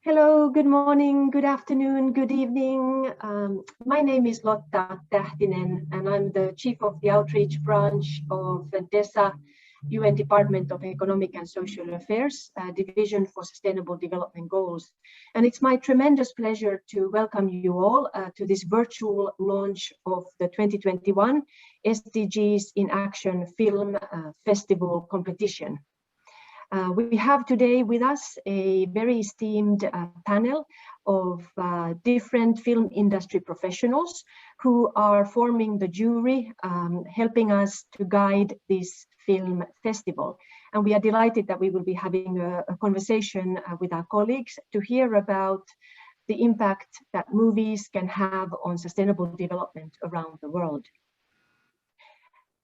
Hello, good morning, good afternoon, good evening. My name is Lotta Tähtinen, and I'm the Chief of the Outreach Branch of the DESA, UN Department of Economic and Social Affairs, Division for Sustainable Development Goals. And it's my tremendous pleasure to welcome you all to this virtual launch of the 2021 SDGs in Action Film Festival competition. We have today with us a very esteemed panel of different film industry professionals who are forming the jury, helping us to guide this film festival. And we are delighted that we will be having a conversation with our colleagues to hear about the impact that movies can have on sustainable development around the world.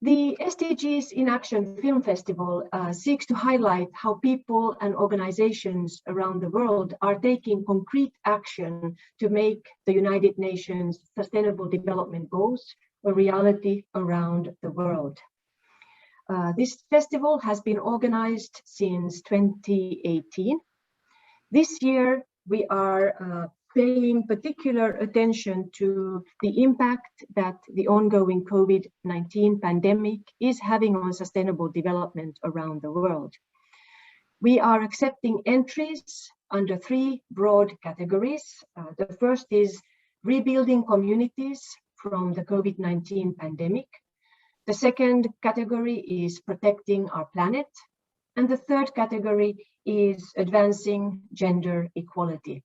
The SDGs in Action Film Festival seeks to highlight how people and organizations around the world are taking concrete action to make the United Nations Sustainable Development Goals a reality around the world. This festival has been organized since 2018. This year, we are paying particular attention to the impact that the ongoing COVID-19 pandemic is having on sustainable development around the world. We are accepting entries under three broad categories. The first is rebuilding communities from the COVID-19 pandemic. The second category is protecting our planet. And the third category is advancing gender equality.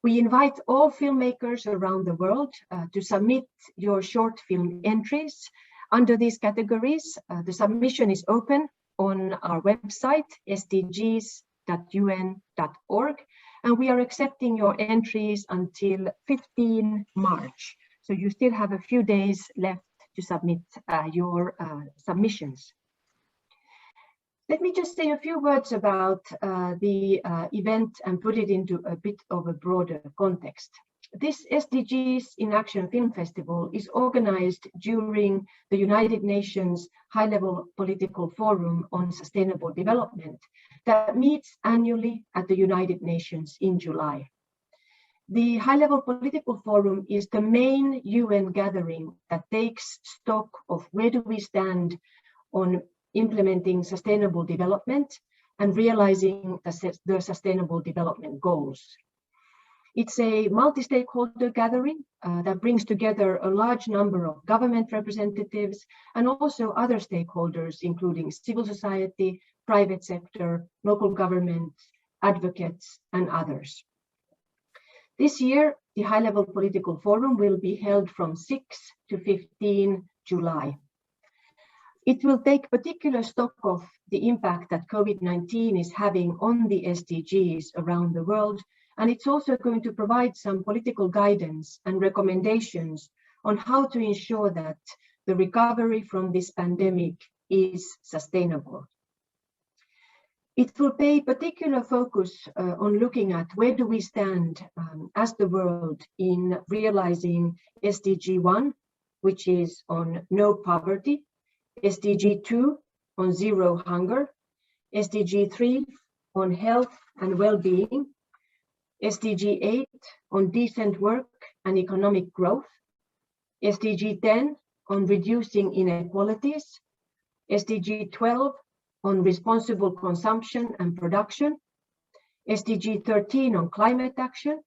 We invite all filmmakers around the world to submit your short film entries under these categories. The submission is open on our website, sdgs.un.org, and we are accepting your entries until 15 March. So you still have a few days left to submit your submissions. Let me just say a few words about the event and put it into a bit of a broader context. This SDGs in Action Film Festival is organized during the United Nations High-Level Political Forum on Sustainable Development that meets annually at the United Nations in July. The High-Level Political Forum is the main UN gathering that takes stock of where do we stand on implementing sustainable development and realizing the sustainable development goals. It's a multi-stakeholder gathering that brings together a large number of government representatives and also other stakeholders, including civil society, private sector, local governments, advocates, and others. This year, the High-Level Political Forum will be held from 6 to 15 July. It will take particular stock of the impact that COVID-19 is having on the SDGs around the world, and it's also going to provide some political guidance and recommendations on how to ensure that the recovery from this pandemic is sustainable. It will pay particular focus on looking at where do we stand as the world in realizing SDG 1, which is on no poverty, SDG 2 on zero hunger, SDG 3 on health and well-being, SDG 8 on decent work and economic growth, SDG 10 on reducing inequalities, SDG 12 on responsible consumption and production, SDG 13 on climate action,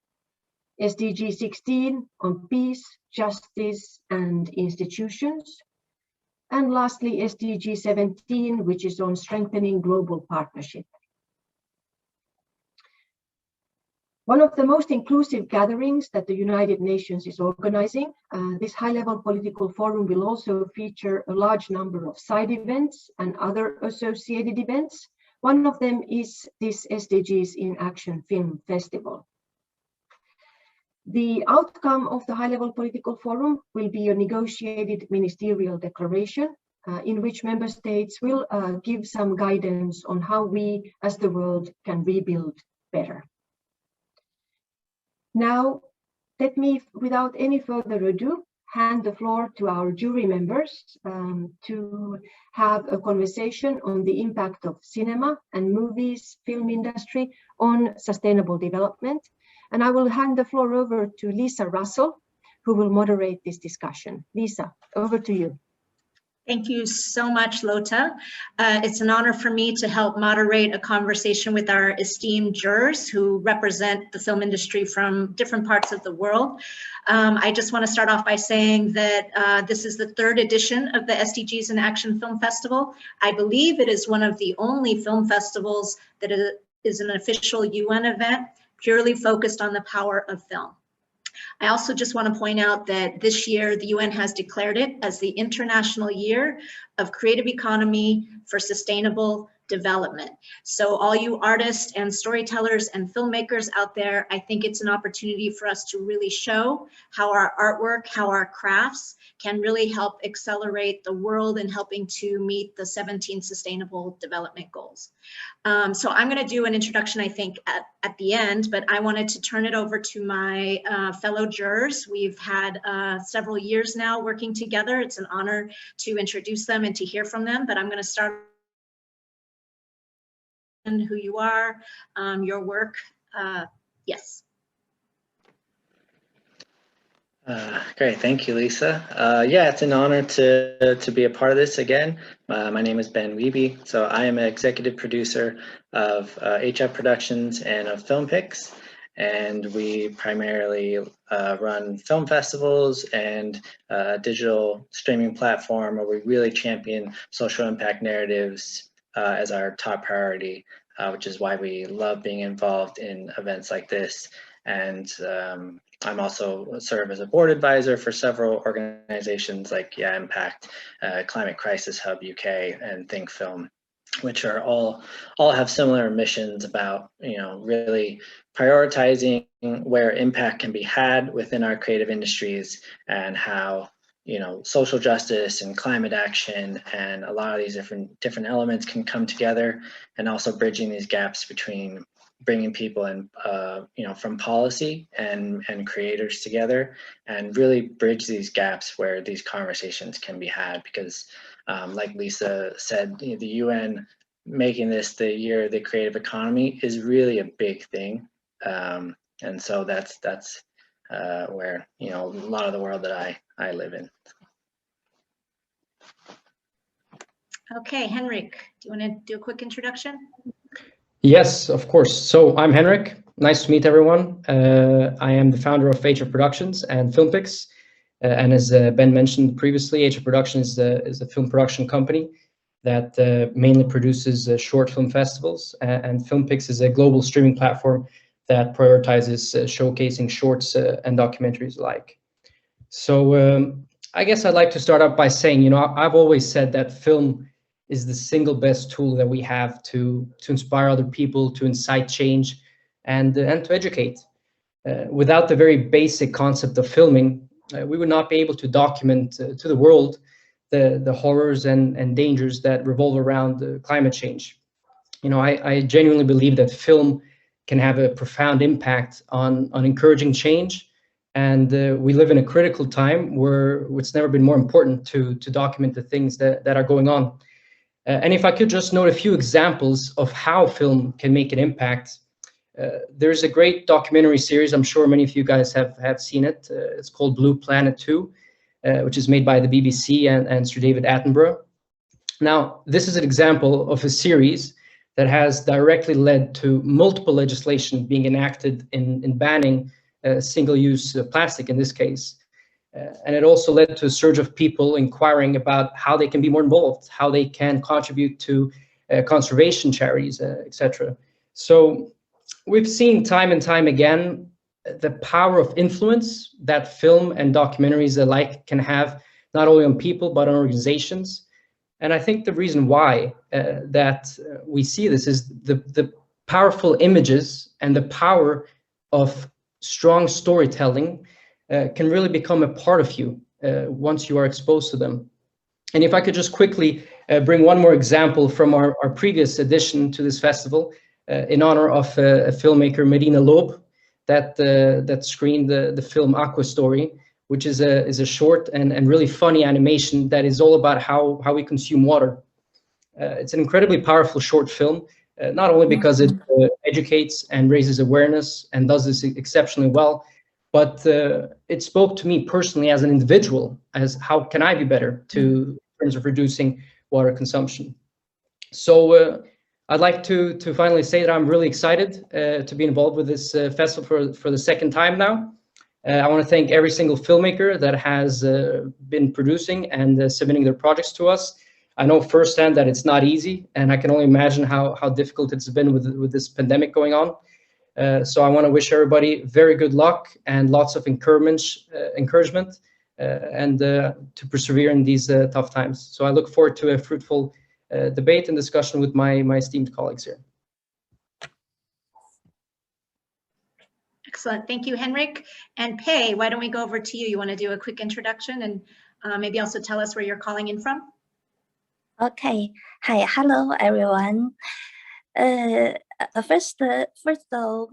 SDG 16 on peace, justice, and institutions, and lastly, SDG 17, which is on strengthening global partnership. One of the most inclusive gatherings that the United Nations is organizing, this high-level political forum will also feature a large number of side events and other associated events. One of them is this SDGs in Action Film Festival. The outcome of the high-level political forum will be a negotiated ministerial declaration in which member states will give some guidance on how we as the world can rebuild better. Now, let me, without any further ado, hand the floor to our jury members to have a conversation on the impact of cinema and movies, film industry on sustainable development. And I will hand the floor over to Lisa Russell, who will moderate this discussion. Lisa, over to you. Thank you so much, Lotta. It's an honor for me to help moderate a conversation with our esteemed jurors who represent the film industry from different parts of the world. I just want to start off by saying that this is the 3rd edition of the SDGs in Action Film Festival. I believe it is one of the only film festivals that is an official UN event purely focused on the power of film. I also just want to point out that this year the UN has declared it as the International Year of Creative Economy for Sustainable Development. So all you artists and storytellers and filmmakers out there, I think it's an opportunity for us to really show how our artwork, how our crafts can really help accelerate the world in helping to meet the 17 Sustainable Development Goals. So I'm going to do an introduction, I think, at the end, but I wanted to turn it over to my fellow jurors. We've had several years now working together. It's an honor to introduce them and to hear from them, but I'm going to start who you are, your work. Yes. Great, thank you, Lisa. Yeah, it's an honor to be a part of this again. My name is Benn Wiebe, so I am an executive producer of HF Productions and of FilmPix, and we primarily run film festivals and a digital streaming platform where we really champion social impact narratives as our top priority, which is why we love being involved in events like this. And I'm also serve as a board advisor for several organizations like Impact, Climate Crisis Hub UK, and Think Film, which are all have similar missions about, you know, really prioritizing where impact can be had within our creative industries and how, you know, social justice and climate action and a lot of these different elements can come together, and also bridging these gaps between bringing people in, you know, from policy and creators together, and really bridge these gaps where these conversations can be had. Because like Lisa said, you know, the UN making this the year of the creative economy is really a big thing. And so that's where, you know, a lot of the world that I live in. Okay, Henrik, do you want to do a quick introduction? Yes, of course. So I'm Henrik. Nice to meet everyone. I am the founder of HF Productions and FilmPix. And as Ben mentioned previously, HF Productions is a film production company that mainly produces short film festivals. And FilmPix is a global streaming platform that prioritizes showcasing shorts and documentaries alike. So I guess I'd like to start out by saying, you know, I've always said that film is the single best tool that we have to inspire other people, to incite change, and to educate. Without the very basic concept of filming, we would not be able to document to the world the horrors and dangers that revolve around climate change. You know, I genuinely believe that film can have a profound impact on encouraging change, and we live in a critical time where it's never been more important to document the things that are going on. And if I could just note a few examples of how film can make an impact, there's a great documentary series, I'm sure many of you guys have seen it. It's called Blue Planet 2, which is made by the BBC and Sir David Attenborough. Now, this is an example of a series that has directly led to multiple legislation being enacted in banning single-use plastic in this case. And it also led to a surge of people inquiring about how they can be more involved, how they can contribute to conservation charities, etc. So we've seen time and time again the power of influence that film and documentaries alike can have, not only on people, but on organizations. And I think the reason why that we see this is the powerful images and the power of strong storytelling can really become a part of you once you are exposed to them. And if I could just quickly bring one more example from our previous edition to this festival, in honor of a filmmaker, Medina Loeb, that screened the film Aqua Story, which is a short and really funny animation that is all about how we consume water. It's an incredibly powerful short film, not only because it educates and raises awareness and does this exceptionally well, but it spoke to me personally as an individual, as how can I be better in terms of reducing water consumption. So I'd like to finally say that I'm really excited to be involved with this festival for the second time now. I want to thank every single filmmaker that has been producing and submitting their projects to us. I know firsthand that it's not easy, and I can only imagine how difficult it's been with this pandemic going on. So I want to wish everybody very good luck and lots of encouragement and to persevere in these tough times. So I look forward to a fruitful debate and discussion with my esteemed colleagues here. Excellent. Thank you, Henrik. And Pei, why don't we go over to you? You want to do a quick introduction and maybe also tell us where you're calling in from? Okay. Hi. Hello, everyone. First of all,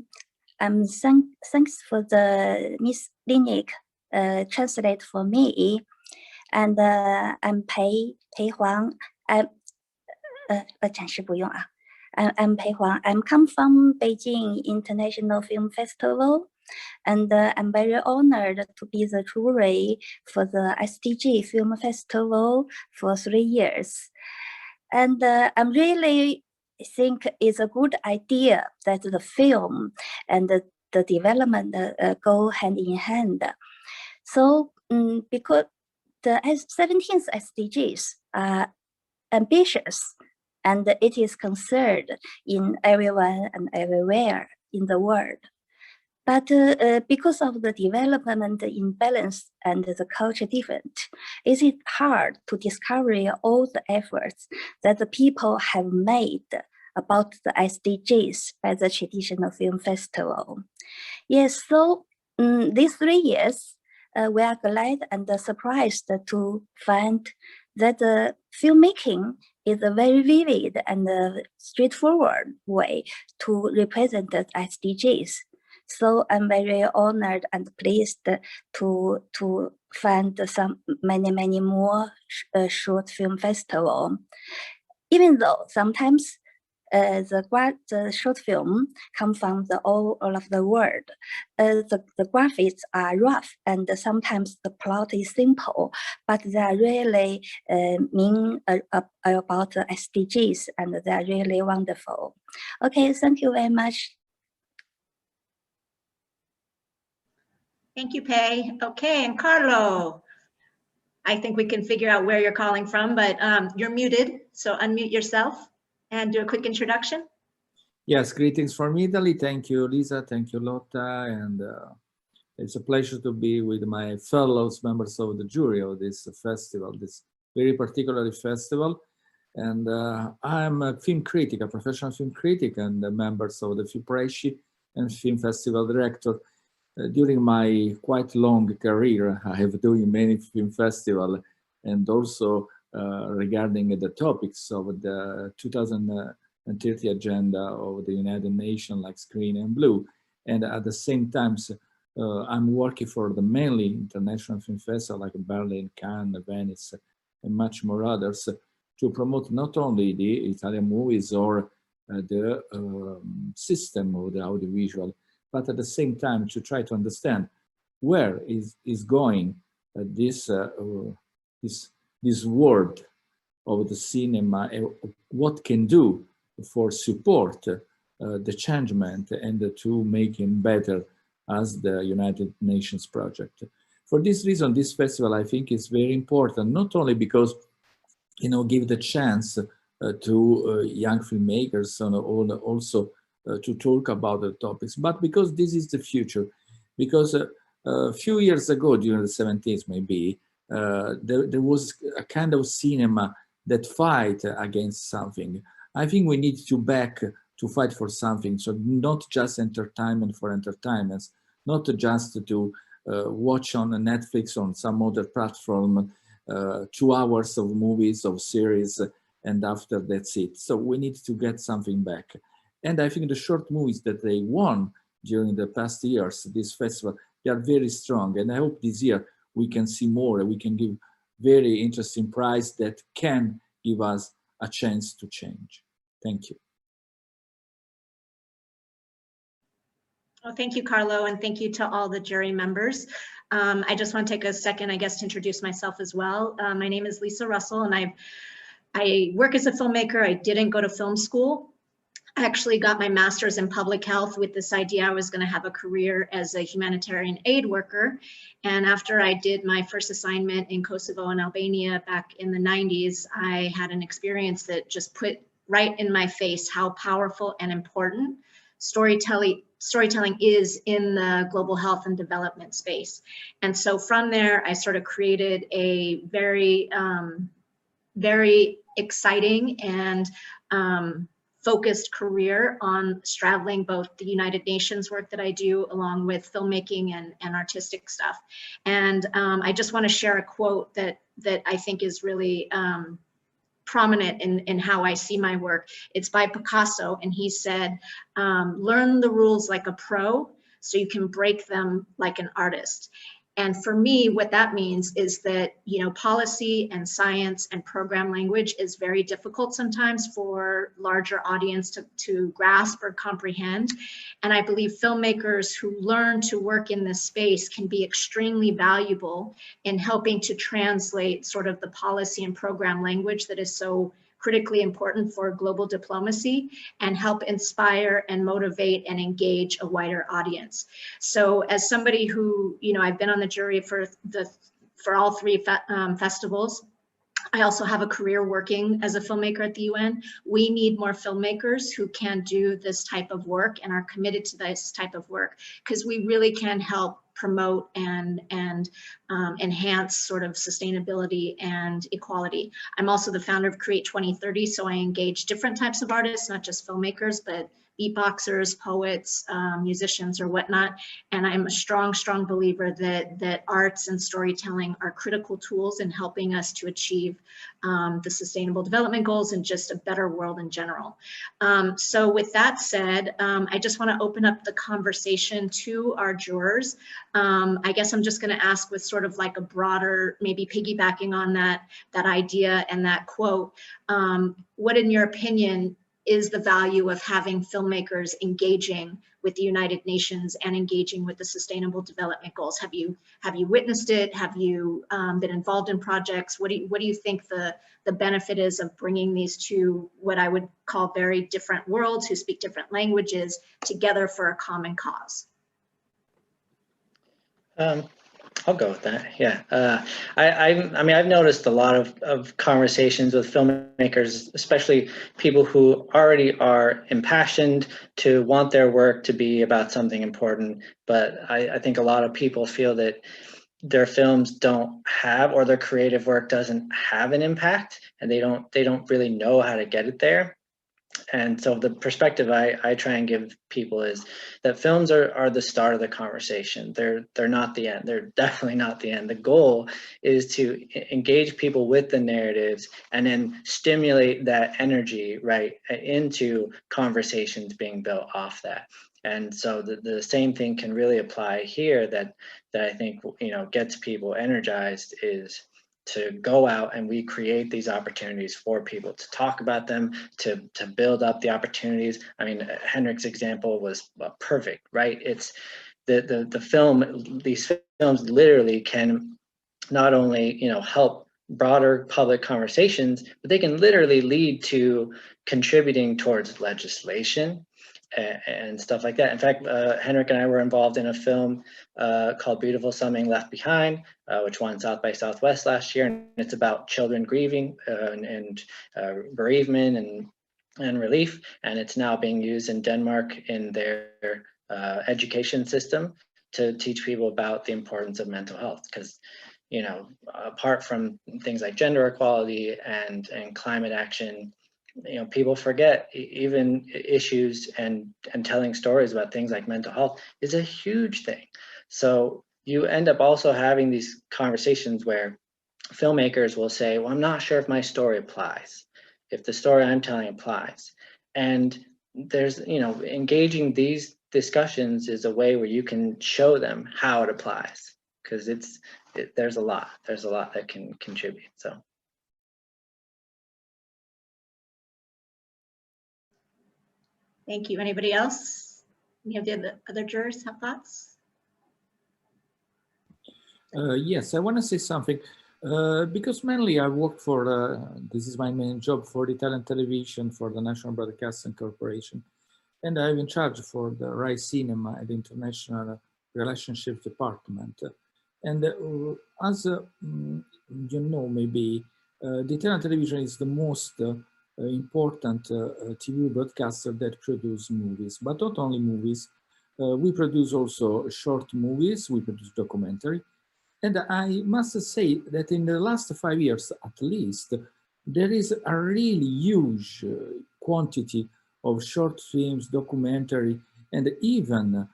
thanks for the Miss Linik translate for me. And I'm Pei Huang. I'm Pei Huang. I'm come from Beijing International Film Festival, and I'm very honored to be the jury for the SDG Film Festival for 3 years. And I'm really think it's a good idea that the film and the development go hand in hand. So because the 17th SDGs are ambitious, and it is concerned in everyone and everywhere in the world. But because of the development imbalance and the culture different, it is hard to discover all the efforts that the people have made about the SDGs by the traditional film festival. Yes, so these 3 years, we are glad and surprised to find that the filmmaking is a very vivid and straightforward way to represent the SDGs. So I'm very honored and pleased to find many more short film festival. Even though sometimes the short film come from all of the world, the graphics are rough and sometimes the plot is simple, but they are really mean about the SDGs and they are really wonderful. Okay, thank you very much. Thank you, Pei. Okay, and Carlo, I think we can figure out where you're calling from, but you're muted, so unmute yourself and do a quick introduction. Yes, greetings from Italy. Thank you, Lisa. Thank you, Lotta. And it's a pleasure to be with my fellows members of the jury of this festival, this very particular festival. And I'm a film critic, a professional film critic, and members of the FIPRESCI and Film Festival Director. During my quite long career, I have doing many film festivals, and also regarding the topics of the 2030 agenda of the United Nations, like Green and Blue. And at the same time, I'm working for the mainly international film festival like Berlin, Cannes, Venice, and much more others to promote not only the Italian movies or the system of the audiovisual, but at the same time to try to understand where is going this world of the cinema, what can do for support the changement and to make it better as the United Nations project. For this reason, this festival I think is very important, not only because give the chance to young filmmakers and also to talk about the topics, but because this is the future. Because a few years ago, during the 70s maybe, there was a kind of cinema that fight against something. I think we need to back to fight for something, so not just entertainment for entertainment, not just to watch on Netflix or on some other platform 2 hours of movies, of series, and after that's it. So we need to get something back. And I think the short movies that they won during the past years, this festival, they are very strong. And I hope this year we can see more, we can give very interesting prize that can give us a chance to change. Thank you. Well, thank you, Carlo, and thank you to all the jury members. I just want to take a second, I guess, to introduce myself as well. My name is Lisa Russell, and I work as a filmmaker. I didn't go to film school. I actually got my master's in public health with this idea I was going to have a career as a humanitarian aid worker. And after I did my first assignment in Kosovo and Albania back in the 90s, I had an experience that just put right in my face how powerful and important storytelling is in the global health and development space. And so from there, I sort of created a very, very exciting and focused career on straddling both the United Nations work that I do along with filmmaking and artistic stuff. And I just want to share a quote that I think is really prominent in how I see my work. It's by Picasso, and he said, learn the rules like a pro so you can break them like an artist. And for me, what that means is that, you know, policy and science and program language is very difficult sometimes for larger audience to grasp or comprehend. And I believe filmmakers who learn to work in this space can be extremely valuable in helping to translate sort of the policy and program language that is so critically important for global diplomacy and help inspire and motivate and engage a wider audience. So as somebody who, you know, I've been on the jury for all three festivals. I also have a career working as a filmmaker at the UN. We need more filmmakers who can do this type of work and are committed to this type of work, because we really can help promote and enhance sort of sustainability and equality. I'm also the founder of Create 2030, so I engage different types of artists, not just filmmakers, but beatboxers, poets, musicians, or whatnot. And I'm a strong, strong believer that arts and storytelling are critical tools in helping us to achieve the Sustainable Development Goals and just a better world in general. So with that said, I just want to open up the conversation to our jurors. I guess I'm just going to ask with sort of like a broader, maybe piggybacking on that idea and that quote, what in your opinion is the value of having filmmakers engaging with the United Nations and engaging with the Sustainable Development Goals? Have you witnessed it? Have you been involved in projects? What do you think the benefit is of bringing these two, what I would call very different worlds who speak different languages, together for a common cause? I'll go with that. Yeah, I mean, I've noticed a lot of conversations with filmmakers, especially people who already are impassioned to want their work to be about something important. But I think a lot of people feel that their films don't have, or their creative work doesn't have an impact, and they don't really know how to get it there. And so the perspective I try and give people is that films are the start of the conversation. They're not the end. They're definitely not the end. The goal is to engage people with the narratives and then stimulate that energy right into conversations being built off that. And so the same thing can really apply here, that I think, you know, gets people energized, is to go out and we create these opportunities for people to talk about them, to build up the opportunities. I mean, Henrik's example was perfect, right? It's the film, these films literally can not only, you know, help broader public conversations, but they can literally lead to contributing towards legislation and stuff like that. In fact, Henrik and I were involved in a film called Beautiful Something Left Behind, which won South by Southwest last year, and it's about children grieving and bereavement and relief, and it's now being used in Denmark in their education system to teach people about the importance of mental health. Because, you know, apart from things like gender equality and climate action, you know, people forget even issues, and telling stories about things like mental health is a huge thing. So you end up also having these conversations where filmmakers will say, well, I'm not sure if my story applies, if the story I'm telling applies. And there's, you know, engaging these discussions is a way where you can show them how it applies, because it's there's a lot that can contribute. So. Thank you. Anybody else? Any of the other jurors have thoughts? Yes, I want to say something. Because mainly I work for, this is my main job, for Italian television, for the National Broadcasting Corporation. And I'm in charge for the Rai Cinema and International Relationship Department. And as you know, maybe the Italian television is the most important TV broadcaster that produce movies, but not only movies. We produce also short movies, we produce documentary. And I must say that in the last 5 years, at least, there is a really huge quantity of short films, documentary, and even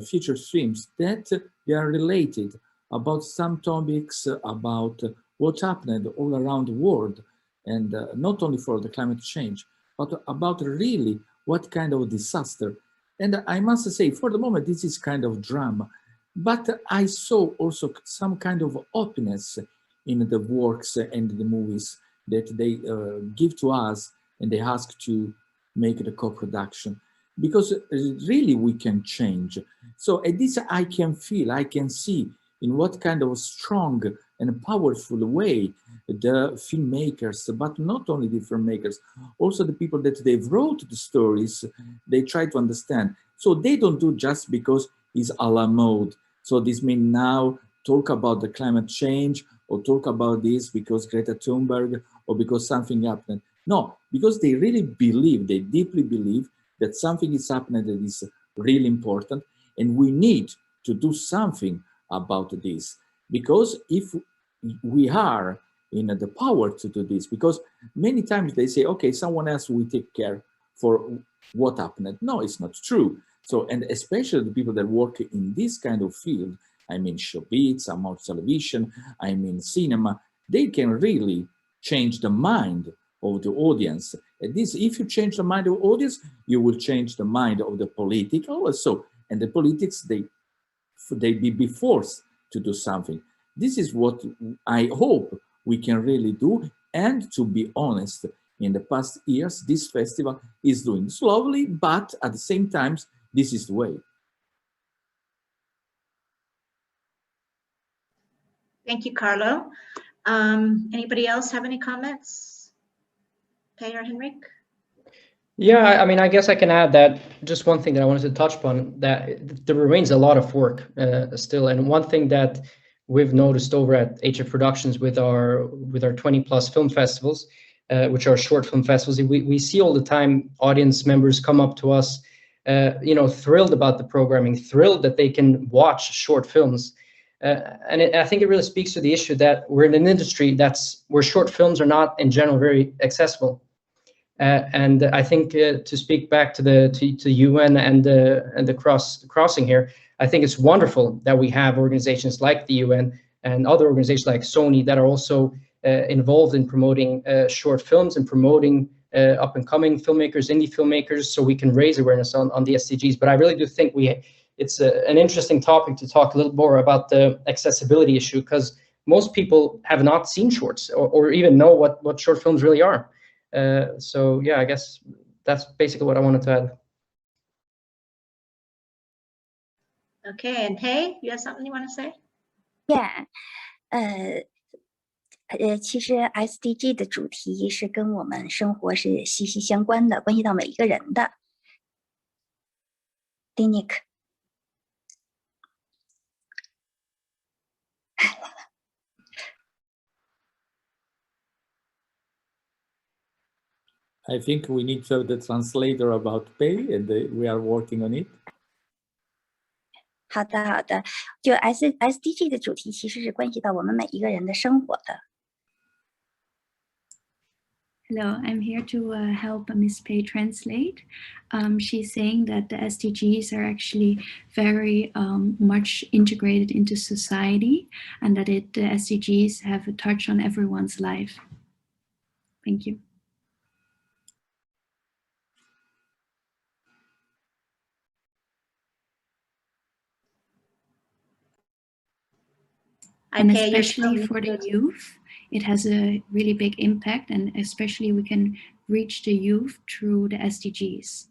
feature films that they are related about some topics about what happened all around the world, and not only for the climate change, but about really what kind of disaster. And I must say, for the moment, this is kind of drama. But I saw also some kind of openness in the works and the movies that they give to us, and they ask to make the co-production, because really we can change. So at this I can feel, I can see in what kind of strong and powerful way the filmmakers, but not only the filmmakers, also the people that they wrote the stories, they try to understand. So they don't do just because it's a la mode. So this means now talk about the climate change, or talk about this because Greta Thunberg, or because something happened. No, because they really believe, they deeply believe that something is happening that is really important, and we need to do something about this. Because if we are in the power to do this, because many times they say, okay, someone else will take care for what happened. No, it's not true. So, and especially the people that work in this kind of field, I mean showbiz, I mean television, I mean cinema, they can really change the mind of the audience. And this, if you change the mind of the audience, you will change the mind of the political also. And the politics, they be forced to do something. This is what I hope we can really do. And to be honest, in the past years, this festival is doing slowly, but at the same time, this is the way. Thank you, Carlo. Anybody else have any comments? Pei or Henrik? Yeah, I mean, I guess I can add that just one thing that I wanted to touch upon, that there remains a lot of work still. And one thing that we've noticed over at HF Productions with our 20+ film festivals, which are short film festivals, we see all the time audience members come up to us, thrilled about the programming, thrilled that they can watch short films. I think it really speaks to the issue that we're in an industry where short films are not in general very accessible. And I think to speak back to the UN and the crossing here, I think it's wonderful that we have organizations like the UN and other organizations like Sony that are also involved in promoting short films and promoting up-and-coming filmmakers, indie filmmakers, so we can raise awareness on the SDGs. But I really do think it's an interesting topic to talk a little more about the accessibility issue, because most people have not seen shorts or even know what short films really are. So yeah, I guess that's basically what I wanted to add. Okay, and Pei, you have something you want to say? Yeah, 其实 SDG 的主题是跟我们生活是息息相关的，关系到每一个人的。Dinik。I think we need to have the translator about Pei, and we are working on it. 好的，好的。就 SDG 的主题其实是关系到我们每一个人的生活的。Hello, I'm here to help Ms. Pei translate. She's saying that the SDGs are actually very much integrated into society, and that the SDGs have a touch on everyone's life. Thank you. And especially for the youth, it has a really big impact, and especially we can reach the youth through the SDGs.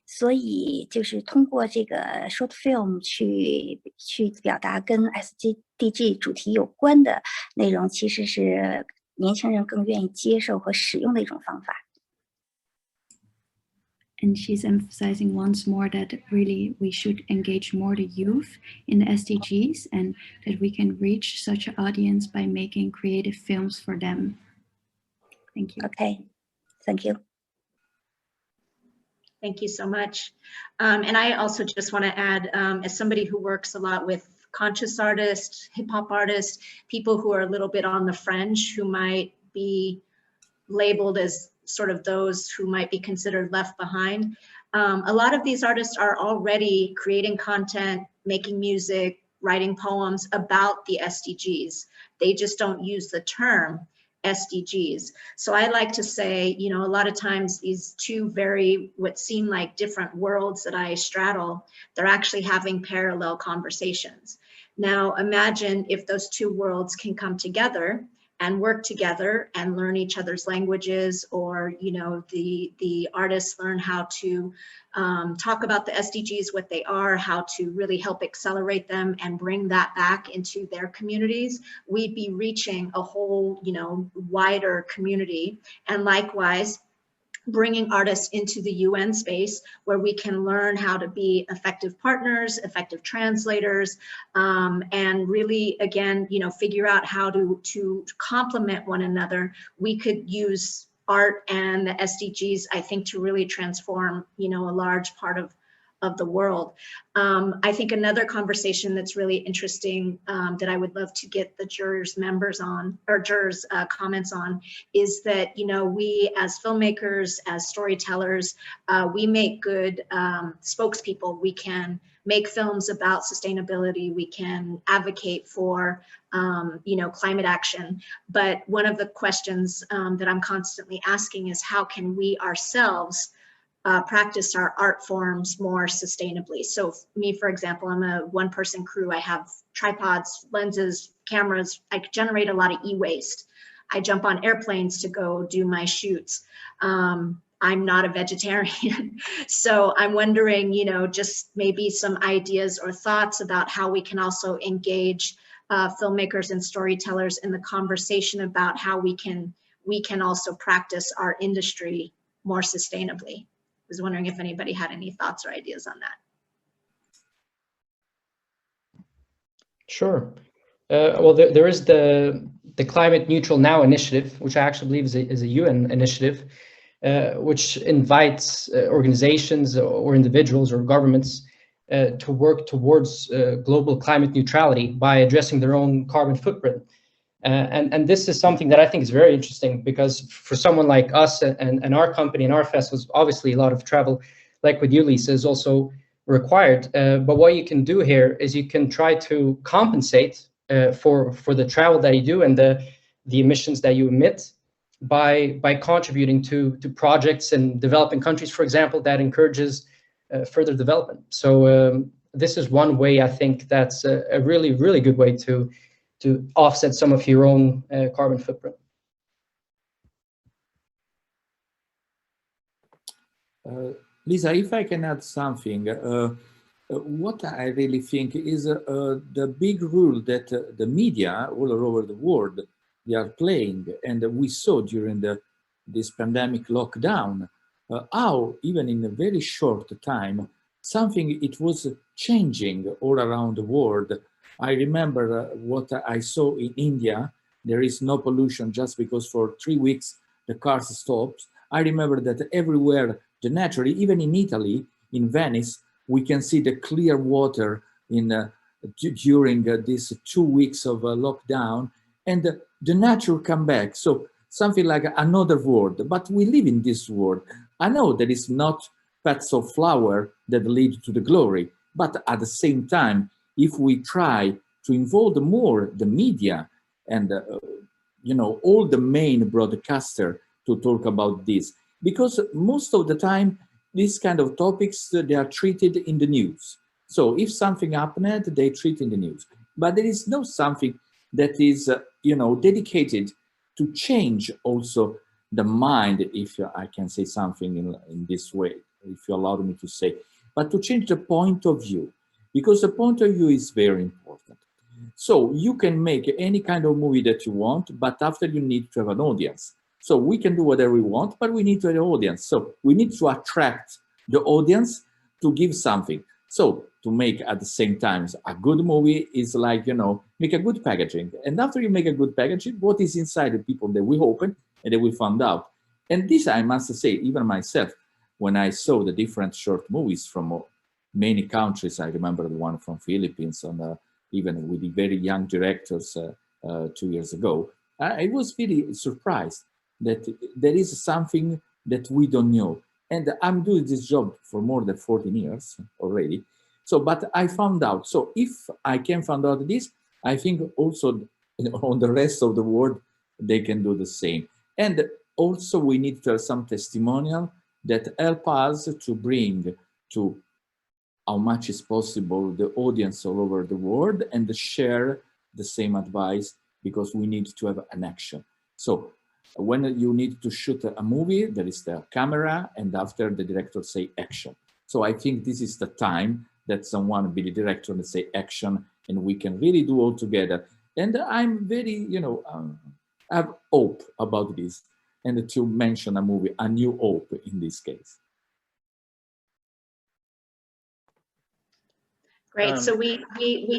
所以就是通过这个 short film 去表达跟 SDG 主题有关的内容，其实是年轻人更愿意接受和使用的一种方法。And she's emphasizing once more that really we should engage more the youth in the SDGs, and that we can reach such an audience by making creative films for them. Thank you. Okay, thank you. Thank you so much. And I also just want to add, as somebody who works a lot with conscious artists, hip hop artists, people who are a little bit on the fringe, who might be labeled as sort of those who might be considered left behind. A lot of these artists are already creating content, making music, writing poems about the SDGs. They just don't use the term SDGs. So I like to say, you know, a lot of times these two what seem like different worlds that I straddle, they're actually having parallel conversations. Now imagine if those two worlds can come together and work together and learn each other's languages, or, you know, the artists learn how to talk about the SDGs, what they are, how to really help accelerate them and bring that back into their communities. We'd be reaching a whole, you know, wider community. And likewise, bringing artists into the UN space where we can learn how to be effective partners, effective translators, and really, again, you know, figure out how to complement one another. We could use art and the SDGs, I think, to really transform, you know, a large part of the world. I think another conversation that's really interesting that I would love to get the jurors comments on is that, you know, we as filmmakers, as storytellers, we make good spokespeople. We can make films about sustainability. We can advocate for, you know, climate action. But one of the questions that I'm constantly asking is, how can we ourselves practice our art forms more sustainably? So me, for example, I'm a one-person crew. I have tripods, lenses, cameras. I generate a lot of e-waste. I jump on airplanes to go do my shoots. I'm not a vegetarian. So I'm wondering, you know, just maybe some ideas or thoughts about how we can also engage filmmakers and storytellers in the conversation about how we can also practice our industry more sustainably. I was wondering if anybody had any thoughts or ideas on that. Sure. Well, there is the Climate Neutral Now initiative, which I actually believe is a UN initiative, which invites organizations or individuals or governments to work towards global climate neutrality by addressing their own carbon footprint. And this is something that I think is very interesting, because for someone like us and our company and our festivals, obviously a lot of travel, like with you, Lisa, is also required. But what you can do here is you can try to compensate for the travel that you do and the emissions that you emit by contributing to projects in developing countries, for example, that encourages further development. So this is one way I think that's a really, really good way to offset some of your own carbon footprint. Lisa, if I can add something, what I really think is the big role that the media all over the world, they are playing, and we saw during this pandemic lockdown, how even in a very short time, it was changing all around the world. I remember what I saw in India. There is no pollution just because for 3 weeks the cars stopped. I remember that everywhere, the nature, even in Italy, in Venice, we can see the clear water during these 2 weeks of lockdown, and the nature come back. So something like another world, but we live in this world. I know that it's not paths of flower that lead to the glory, but at the same time, if we try to involve more the media and you know, all the main broadcaster to talk about this, because most of the time these kind of topics they are treated in the news. So if something happened, they treat in the news. but there is no something that is, you know, dedicated to change also the mind, if I can say something in this way, if you allow me to say, but to change the point of view, because the point of view is very important. So you can make any kind of movie that you want, but after you need to have an audience. So we can do whatever we want, but we need to have an audience. So we need to attract the audience to give something. So to make at the same time a good movie is like, you know, make a good packaging. And after you make a good packaging, what is inside the people that we open and that we found out. And this, I must say, even myself, when I saw the different short movies from many countries, I remember the one from Philippines, and even with the very young directors 2 years ago, I was really surprised that there is something that we don't know. And I'm doing this job for more than 14 years already. So, but I found out. So if I can find out this, I think also on the rest of the world, they can do the same. And also we need to have some testimonial that help us to bring to how much is possible the audience all over the world and share the same advice, because we need to have an action. So when you need to shoot a movie, there is the camera, and after the director say action. So I think this is the time that someone be the director and say action, and we can really do all together. And I'm very, you know, I have hope about this. And to mention a movie, A New Hope in this case. Great. So we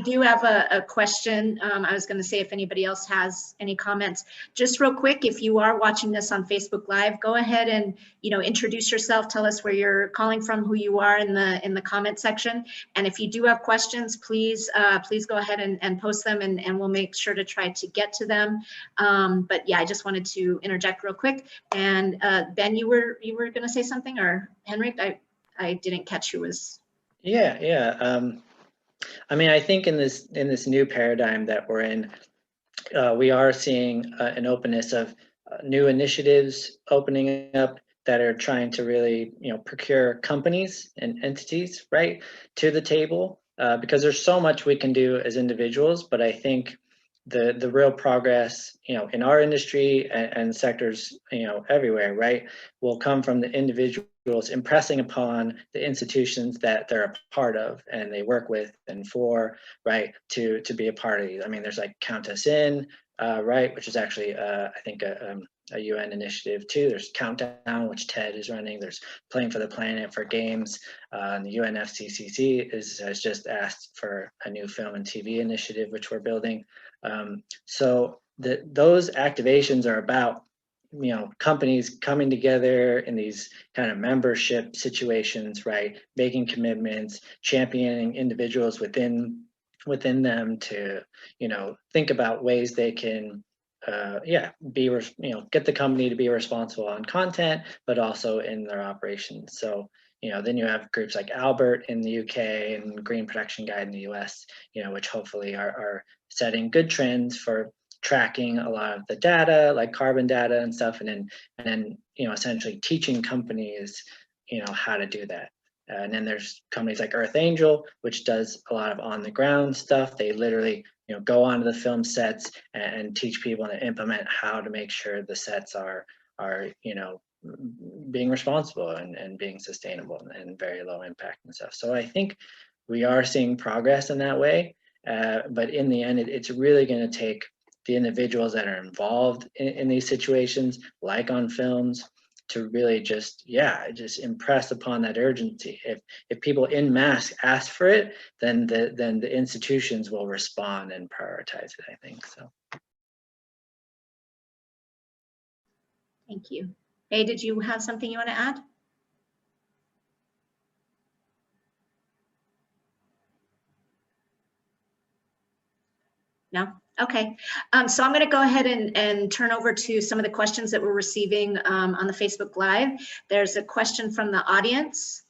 do have a question. I was going to say if anybody else has any comments, just real quick, if you are watching this on Facebook Live, go ahead and, you know, introduce yourself. Tell us where you're calling from, who you are in the comment section. And if you do have questions, please go ahead and post them, and we'll make sure to try to get to them. But yeah, I just wanted to interject real quick. And Ben, you were going to say something, or Henrik? I didn't catch who was. Yeah. I mean, I think in this new paradigm that we're in, we are seeing an openness of new initiatives opening up that are trying to really, you know, procure companies and entities, right, to the table, because there's so much we can do as individuals. But I think the real progress, you know, in our industry and sectors, you know, everywhere, right, will come from the individuals impressing upon the institutions that they're a part of and they work with and for, right, to be a part of these. I mean, there's like Count Us In, right, which is actually I think a UN initiative too. There's Countdown, which TED is running. There's Playing for the Planet for games. And the UNFCCC has just asked for a new film and TV initiative, which we're building. So those activations are about, you know, companies coming together in these kind of membership situations, right, making commitments, championing individuals within them to, you know, think about ways they can get the company to be responsible on content, but also in their operations. So, you know, then you have groups like Albert in the UK and Green Production Guide in the US, you know, which hopefully are setting good trends for tracking a lot of the data, like carbon data and stuff, and then you know, essentially teaching companies, you know, how to do that. And then there's companies like Earth Angel, which does a lot of on the ground stuff. They literally, you know, go onto the film sets and teach people to implement how to make sure the sets are you know, being responsible and being sustainable and very low impact and stuff. So I think we are seeing progress in that way. But in the end, it's really going to take the individuals that are involved in these situations, like on films, to really just impress upon that urgency. If people in mass ask for it, then the institutions will respond and prioritize it, I think so. Thank you. Hey, did you have something you want to add? No? Okay. So I'm going to go ahead and turn over to some of the questions that we're receiving on the Facebook Live. There's a question from the audience.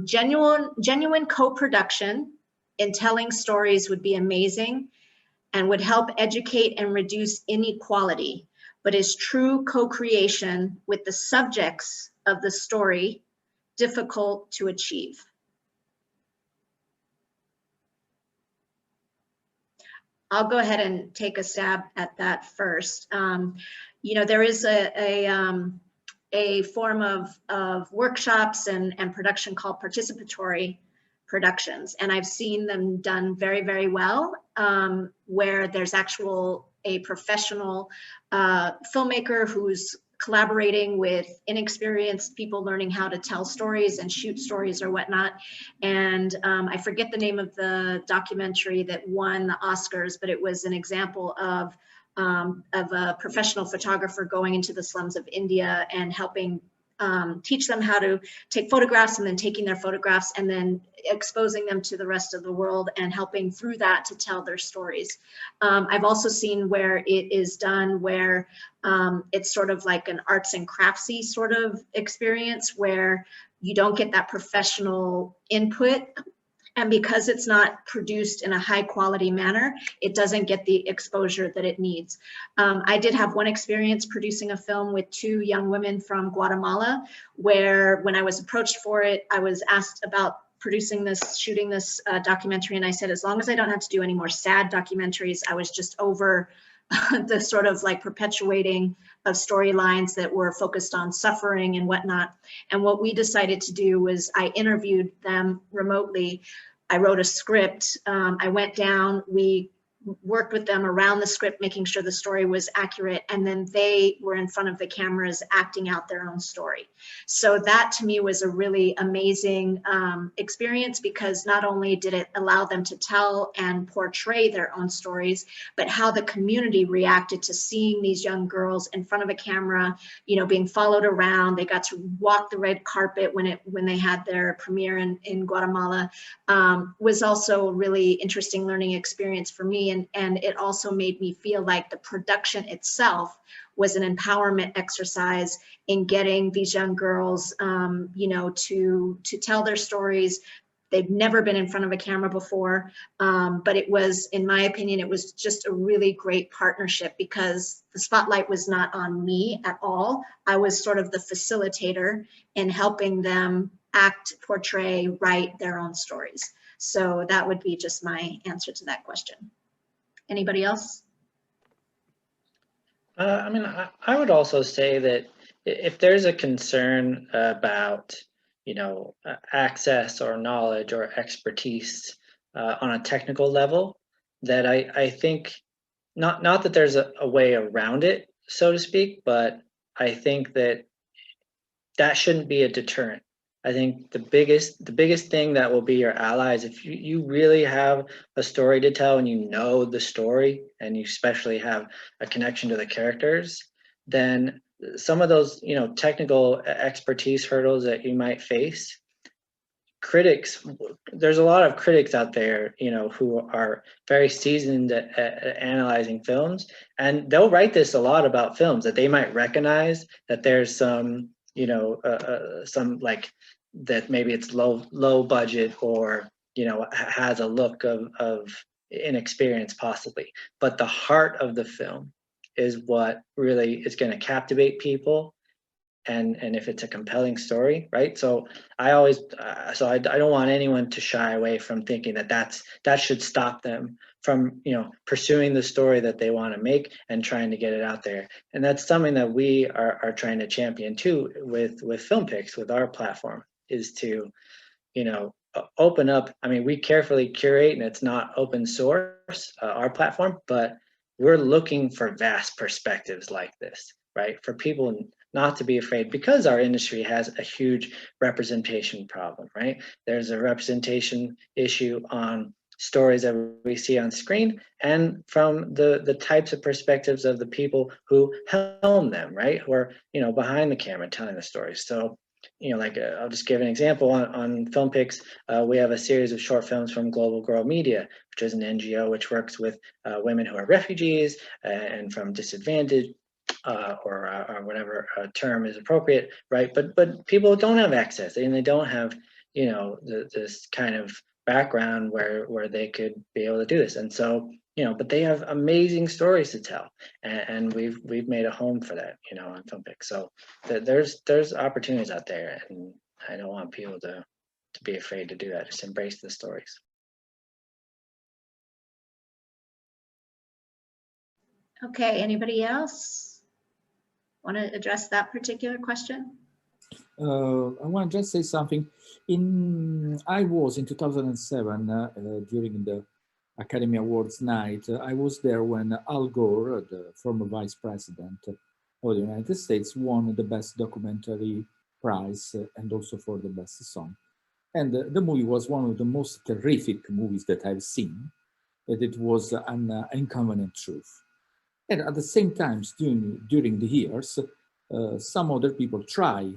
Genuine co-production in telling stories would be amazing and would help educate and reduce inequality, but is true co-creation with the subjects of the story difficult to achieve? I'll go ahead and take a stab at that first. You know, there is a form of workshops and production called participatory productions, and I've seen them done very, very well, where there's a professional filmmaker who's collaborating with inexperienced people learning how to tell stories and shoot stories or whatnot. And I forget the name of the documentary that won the Oscars, but it was an example of a professional photographer going into the slums of India and helping teach them how to take photographs, and then taking their photographs and then exposing them to the rest of the world and helping through that to tell their stories. I've also seen where it is done where it's sort of like an arts and craftsy sort of experience where you don't get that professional input. And because it's not produced in a high quality manner, it doesn't get the exposure that it needs. I did have one experience producing a film with 2 young women from Guatemala, where when I was approached for it, I was asked about shooting this documentary. And I said, as long as I don't have to do any more sad documentaries, I was just over the sort of like perpetuating of storylines that were focused on suffering and whatnot. And what we decided to do was I interviewed them remotely. I wrote a script. I went down, we worked with them around the script, making sure the story was accurate. And then they were in front of the cameras acting out their own story. So that to me was a really amazing experience, because not only did it allow them to tell and portray their own stories, but how the community reacted to seeing these young girls in front of a camera, you know, being followed around. They got to walk the red carpet when they had their premiere in Guatemala, was also a really interesting learning experience for me. And it also made me feel like the production itself was an empowerment exercise in getting these young girls, you know, to tell their stories. They've never been in front of a camera before, but it was, in my opinion, it was just a really great partnership, because the spotlight was not on me at all. I was sort of the facilitator in helping them act, portray, write their own stories. So that would be just my answer to that question. Anybody else? I mean, I would also say that if there's a concern about, you know, access or knowledge or expertise on a technical level, that I think not that there's a way around it, so to speak, but I think that shouldn't be a deterrent. I think the biggest thing that will be your ally is if you really have a story to tell and you know the story, and you especially have a connection to the characters, then some of those, you know, technical expertise hurdles that you might face, there's a lot of critics out there, you know, who are very seasoned at analyzing films, and they'll write this a lot about films, that they might recognize that there's some, you know, some like that maybe it's low budget, or, you know, has a look of inexperience possibly, but the heart of the film is what really is going to captivate people, and if it's a compelling story, right? So I always I don't want anyone to shy away from thinking that should stop them from, you know, pursuing the story that they want to make and trying to get it out there. And that's something that we are trying to champion too with FilmPix, with our platform, is to, you know, open up. I mean, we carefully curate, and it's not open source, our platform, but we're looking for vast perspectives like this, right? For people not to be afraid, because our industry has a huge representation problem, right? There's a representation issue on stories that we see on screen, and from the types of perspectives of the people who helm them, right? Who are, you know, behind the camera telling the stories. So, you know, like I'll just give an example on FilmPix. We have a series of short films from Global Girl Media, which is an NGO which works with women who are refugees and from disadvantaged or whatever term is appropriate, right? But people don't have access, and they don't have, you know, this kind of background where they could be able to do this. And so, you know, but they have amazing stories to tell, and we've made a home for that, you know, on FilmPix. So there's opportunities out there, and I don't want people to be afraid to do that. Just embrace the stories. Okay, anybody else want to address that particular question? I want to just say something. I was in 2007 during the Academy Awards night. I was there when Al Gore, the former vice president of the United States, won the best documentary prize and also for the best song. And the movie was one of the most terrific movies that I've seen. That it was an inconvenient truth. And at the same time, during the years, some other people try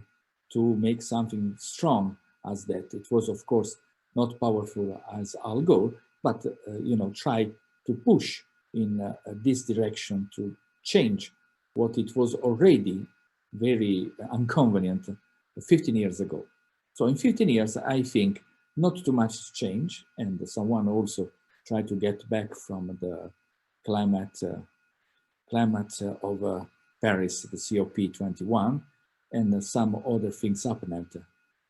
to make something strong as that. It was, of course, not powerful as Al Gore, but try to push in this direction to change what it was already very inconvenient 15 years ago. So in 15 years, I think not too much change, and someone also tried to get back from the climate of Paris, the COP21, and some other things happened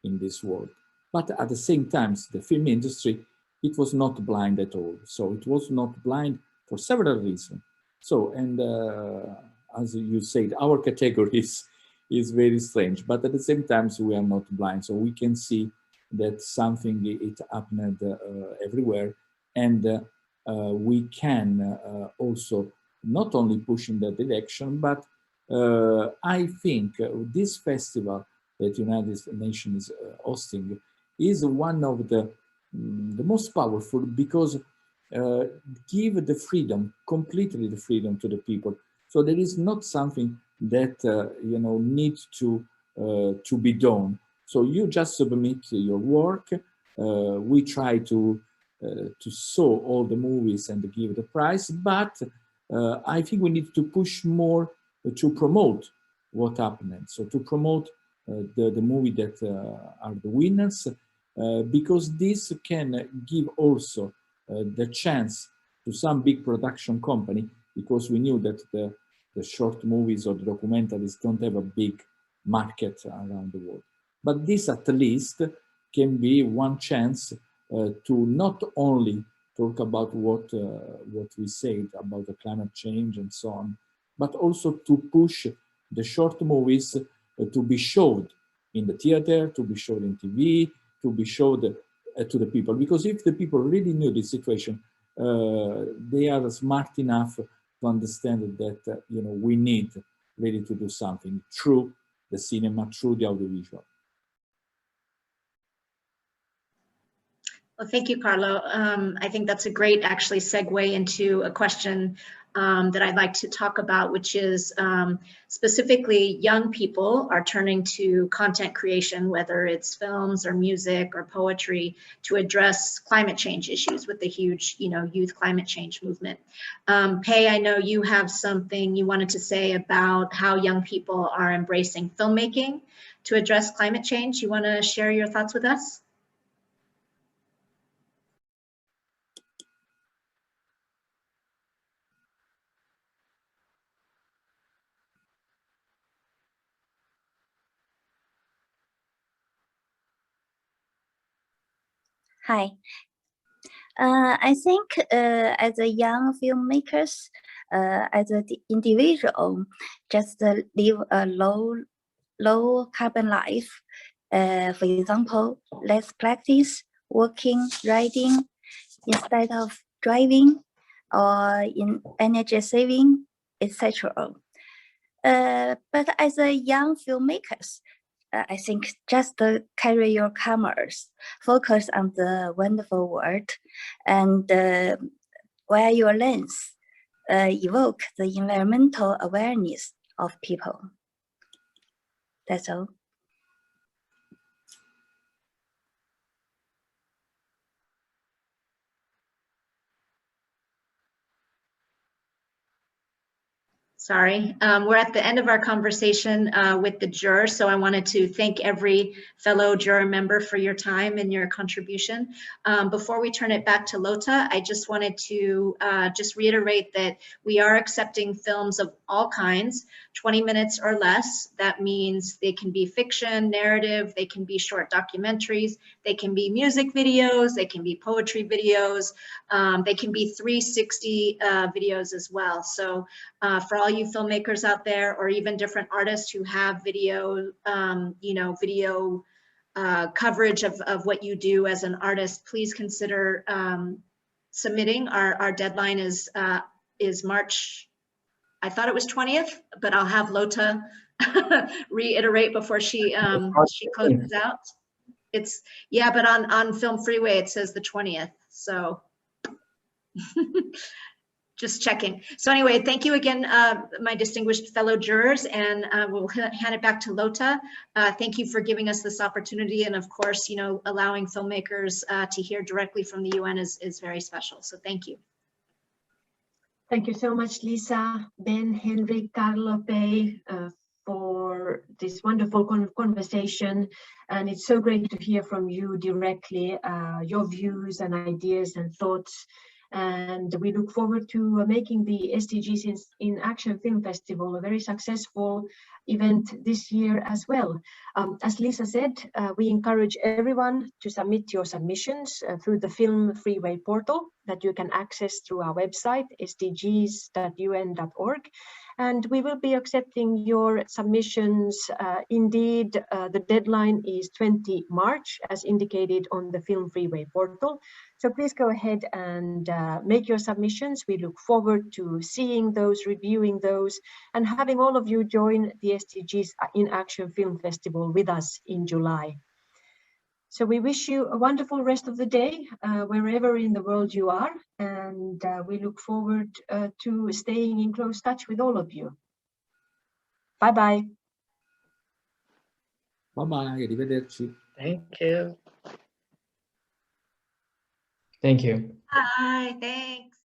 in this world. But at the same time, the film industry, it was not blind at all. So it was not blind for several reasons. So, and as you said, our category is very strange, but at the same time, we are not blind. So we can see that something, it happened everywhere. And we can also not only push in that direction, but I think this festival that United Nations is hosting is one of the most powerful, because give the freedom, completely the freedom to the people. So there is not something that needs to be done. So you just submit your work. We try to show all the movies and give the prize, but I think we need to push more to promote what happened. So to promote the movie that are the winners, because this can give also the chance to some big production company, because we knew that the short movies or the documentaries don't have a big market around the world. But this at least can be one chance to not only talk about what we said about the climate change and so on, but also to push the short movies to be showed in the theater, to be showed in TV, to be showed to the people. Because if the people really knew the situation, they are smart enough to understand that we need really to do something through the cinema, through the audiovisual. Well, thank you, Carlo. I think that's a great actually segue into a question that I'd like to talk about, which is specifically young people are turning to content creation, whether it's films or music or poetry, to address climate change issues with the huge, youth climate change movement. Pei, I know you have something you wanted to say about how young people are embracing filmmaking to address climate change. You want to share your thoughts with us? Hi. I think as a young filmmakers, as an individual, just live a low carbon life. For example, let's practice working, riding instead of driving, or in energy saving, etc. But as a young filmmakers, I think just carry your cameras, focus on the wonderful world, and wear your lens, evoke the environmental awareness of people. That's all. Sorry, we're at the end of our conversation with the jurors, so I wanted to thank every fellow juror member for your time and your contribution. Before we turn it back to Lota, I just wanted to just reiterate that we are accepting films of all kinds, 20 minutes or less. That means they can be fiction, narrative, they can be short documentaries, they can be music videos, they can be poetry videos, they can be 360 videos as well. So for all you filmmakers out there, or even different artists who have video, video coverage of what you do as an artist, please consider submitting. Our deadline is March, I thought it was 20th, but I'll have Lota reiterate before she closes out. It's, yeah, but on Film Freeway, it says the 20th, so. Just checking. So anyway, thank you again, my distinguished fellow jurors, and we'll hand it back to Lota. Thank you for giving us this opportunity, and of course, allowing filmmakers to hear directly from the UN is very special. So thank you. Thank you so much, Lisa, Ben, Henrik, Carlo, for this wonderful conversation. And it's so great to hear from you directly, your views and ideas and thoughts. And we look forward to making the SDGs in Action Film Festival a very successful event this year as well. As Lisa said, we encourage everyone to submit your submissions through the Film Freeway portal that you can access through our website, sdgs.un.org. And we will be accepting your submissions. Indeed, the deadline is 20 March, as indicated on the Film Freeway portal. So please go ahead and make your submissions. We look forward to seeing those, reviewing those, and having all of you join the SDGs in Action Film Festival with us in July. So we wish you a wonderful rest of the day, wherever in the world you are, and we look forward to staying in close touch with all of you. Bye-bye. Bye-bye, arrivederci. Thank you. Thank you. Bye, thanks.